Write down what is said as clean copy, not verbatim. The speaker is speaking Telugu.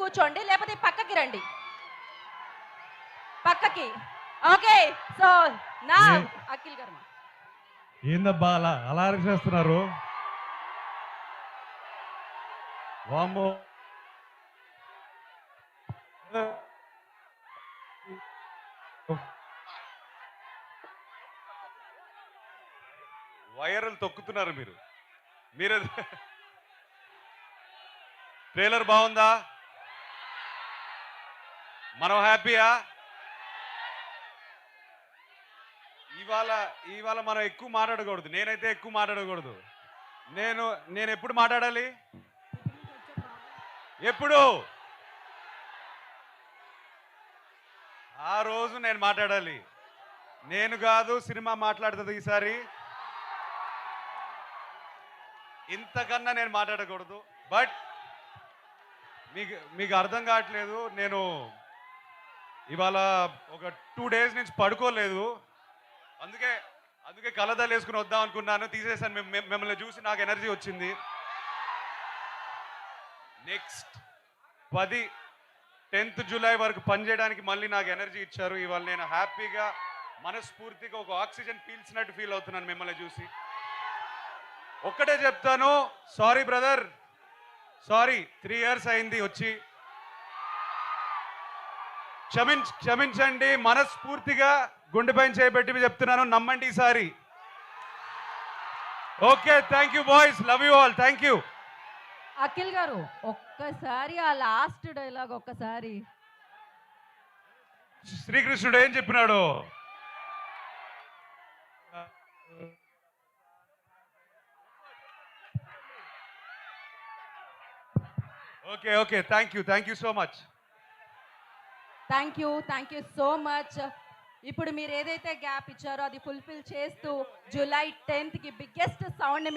కూర్చోండి, లేకపోతే పక్కకి రండి, పక్కకి. ఓకే, సో నా అఖిల్ గారు ఏందబ్బా అలా అలా అరిచేస్తున్నారు? వామ్మో! వైరల్ తొక్కుతున్నారు మీరు. మీరు ట్రైలర్ బాగుందా? మనం హ్యాపీయా? ఇవాళ మనం ఎక్కువ మాట్లాడకూడదు. నేనైతే ఎక్కువ మాట్లాడకూడదు. నేను ఎప్పుడు మాట్లాడాలి? ఎప్పుడు? ఆ రోజు నేను మాట్లాడాలి. నేను కాదు, సినిమా మాట్లాడుతుంది ఈసారి. ఇంతకన్నా నేను మాట్లాడకూడదు. బట్ మీకు అర్థం కావట్లేదు. నేను ఇవాళ ఒక 2 days నుంచి పడుకోలేదు. అందుకే కలదాలు వేసుకుని వద్దాం అనుకున్నాను. తీసేసాను. మిమ్మల్ని చూసి నాకు ఎనర్జీ వచ్చింది. నెక్స్ట్ 10th July వరకు పనిచేయడానికి మళ్ళీ నాకు ఎనర్జీ ఇచ్చారు. ఇవాళ నేను హ్యాపీగా మనస్ఫూర్తిగా ఒక ఆక్సిజన్ పీల్చినట్టు ఫీల్ అవుతున్నాను మిమ్మల్ని చూసి. ఒక్కటే చెప్తాను, సారీ బ్రదర్, సారీ. 3 years అయింది వచ్చి. క్షమించండి. మనస్ఫూర్తిగా గుండెపైన చేయబెట్టి చెప్తున్నాను, నమ్మండి ఈసారి. Okay, thank you boys, love you all, thank you. Akhil గారు ఒక్కసారి ఆ లాస్ట్ డైలాగ్ ఒక్కసారి. శ్రీకృష్ణుడు ఏం చెప్పినాడు? Okay, thank you so much. Thank you so much. ఇప్పుడు మీరు ఏదైతే గ్యాప్ ఇచ్చారో అది ఫుల్ఫిల్ చేస్తూ July 10th బిగ్గెస్ట్ సౌండ్ మీరు